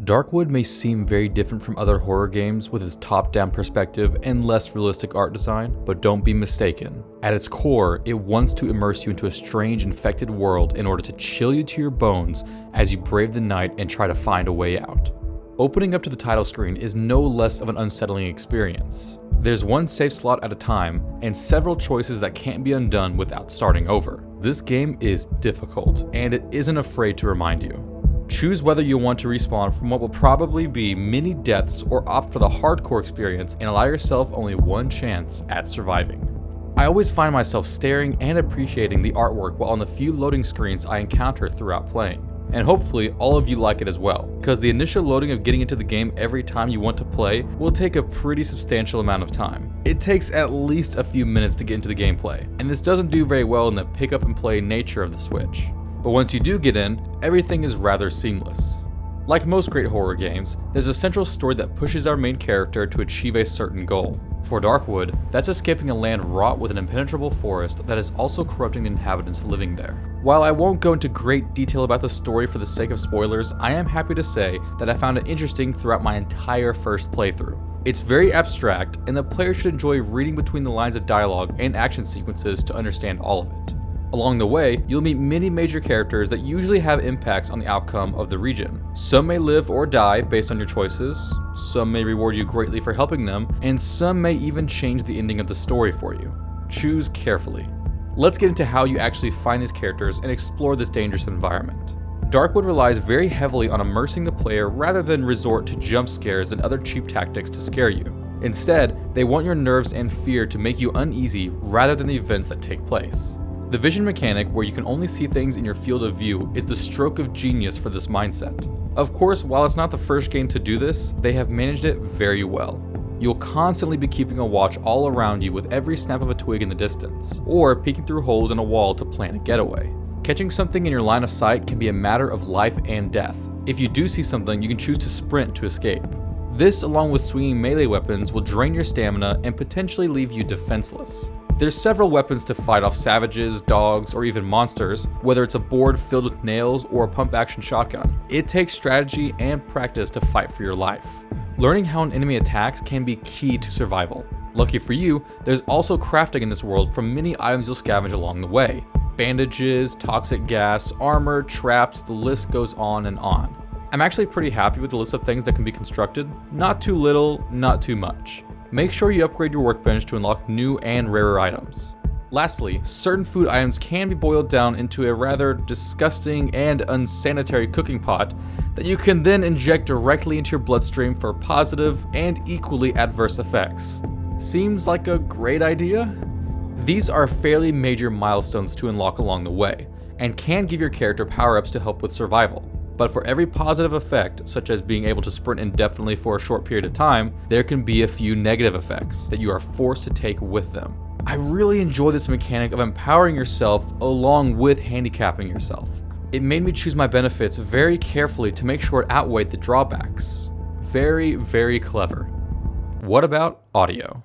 Darkwood may seem very different from other horror games with its top-down perspective and less realistic art design, but don't be mistaken. At its core, it wants to immerse you into a strange, infected world in order to chill you to your bones as you brave the night and try to find a way out. Opening up to the title screen is no less of an unsettling experience. There's one save slot at a time, and several choices that can't be undone without starting over. This game is difficult, and it isn't afraid to remind you. Choose whether you want to respawn from what will probably be many deaths or opt for the hardcore experience and allow yourself only one chance at surviving. I always find myself staring and appreciating the artwork while on the few loading screens I encounter throughout playing. And hopefully all of you like it as well, because the initial loading of getting into the game every time you want to play will take a pretty substantial amount of time. It takes at least a few minutes to get into the gameplay, and this doesn't do very well in the pick up and play nature of the Switch. But once you do get in, everything is rather seamless. Like most great horror games, there's a central story that pushes our main character to achieve a certain goal. For Darkwood, that's escaping a land wrought with an impenetrable forest that is also corrupting the inhabitants living there. While I won't go into great detail about the story for the sake of spoilers, I am happy to say that I found it interesting throughout my entire first playthrough. It's very abstract, and the player should enjoy reading between the lines of dialogue and action sequences to understand all of it. Along the way, you'll meet many major characters that usually have impacts on the outcome of the region. Some may live or die based on your choices, some may reward you greatly for helping them, and some may even change the ending of the story for you. Choose carefully. Let's get into how you actually find these characters and explore this dangerous environment. Darkwood relies very heavily on immersing the player rather than resort to jump scares and other cheap tactics to scare you. Instead, they want your nerves and fear to make you uneasy rather than the events that take place. The vision mechanic, where you can only see things in your field of view, is the stroke of genius for this mindset. Of course, while it's not the first game to do this, they have managed it very well. You'll constantly be keeping a watch all around you with every snap of a twig in the distance, or peeking through holes in a wall to plan a getaway. Catching something in your line of sight can be a matter of life and death. If you do see something, you can choose to sprint to escape. This, along with swinging melee weapons, will drain your stamina and potentially leave you defenseless. There's several weapons to fight off savages, dogs, or even monsters, whether it's a board filled with nails or a pump-action shotgun. It takes strategy and practice to fight for your life. Learning how an enemy attacks can be key to survival. Lucky for you, there's also crafting in this world from many items you'll scavenge along the way. Bandages, toxic gas, armor, traps, the list goes on and on. I'm actually pretty happy with the list of things that can be constructed. Not too little, not too much. Make sure you upgrade your workbench to unlock new and rarer items. Lastly, certain food items can be boiled down into a rather disgusting and unsanitary cooking pot that you can then inject directly into your bloodstream for positive and equally adverse effects. Seems like a great idea? These are fairly major milestones to unlock along the way, and can give your character power-ups to help with survival. But for every positive effect, such as being able to sprint indefinitely for a short period of time, there can be a few negative effects that you are forced to take with them. I really enjoy this mechanic of empowering yourself along with handicapping yourself. It made me choose my benefits very carefully to make sure it outweighed the drawbacks. Very, very clever. What about audio?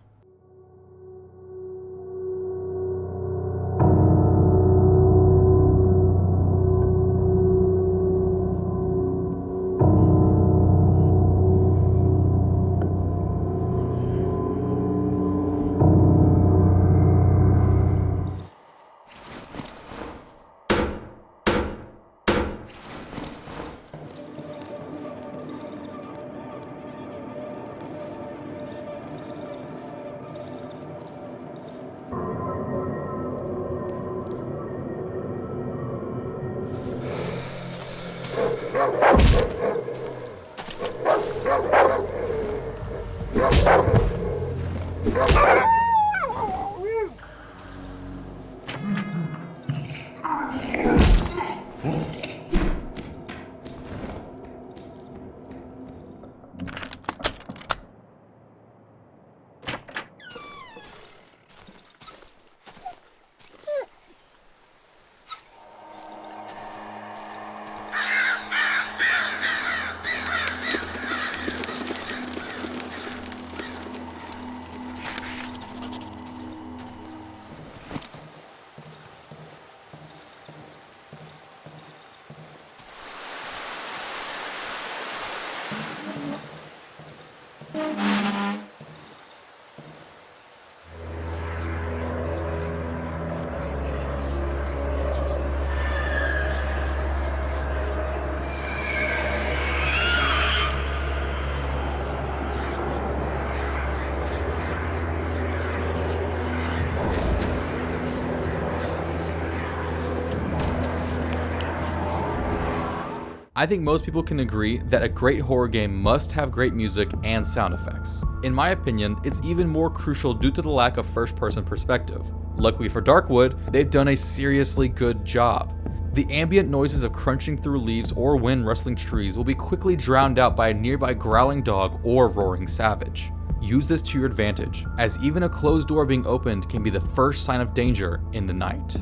I think most people can agree that a great horror game must have great music and sound effects. In my opinion, it's even more crucial due to the lack of first-person perspective. Luckily for Darkwood, they've done a seriously good job. The ambient noises of crunching through leaves or wind rustling trees will be quickly drowned out by a nearby growling dog or roaring savage. Use this to your advantage, as even a closed door being opened can be the first sign of danger in the night.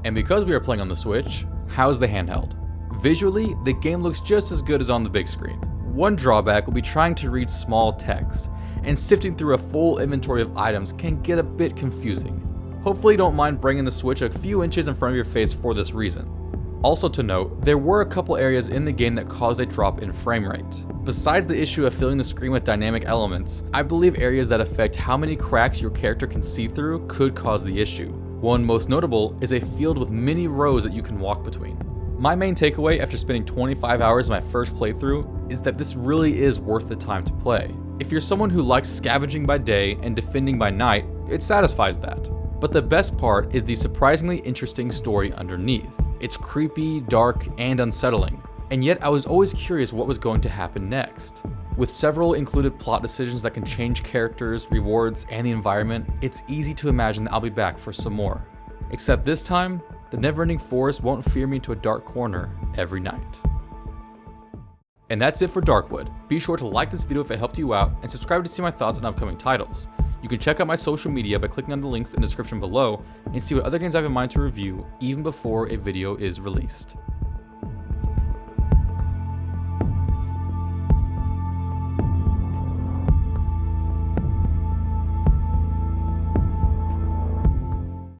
And because we are playing on the Switch, how's the handheld? Visually, the game looks just as good as on the big screen. One drawback will be trying to read small text, and sifting through a full inventory of items can get a bit confusing. Hopefully you don't mind bringing the Switch a few inches in front of your face for this reason. Also to note, there were a couple areas in the game that caused a drop in frame rate. Besides the issue of filling the screen with dynamic elements, I believe areas that affect how many cracks your character can see through could cause the issue. One most notable is a field with many rows that you can walk between. My main takeaway after spending 25 hours in my first playthrough is that this really is worth the time to play. If you're someone who likes scavenging by day and defending by night, it satisfies that. But the best part is the surprisingly interesting story underneath. It's creepy, dark, and unsettling, and yet I was always curious what was going to happen next. With several included plot decisions that can change characters, rewards, and the environment, it's easy to imagine that I'll be back for some more. Except this time, the never-ending forest won't fear me to a dark corner every night. And that's it for Darkwood. Be sure to like this video if it helped you out, and subscribe to see my thoughts on upcoming titles. You can check out my social media by clicking on the links in the description below, and see what other games I have in mind to review even before a video is released.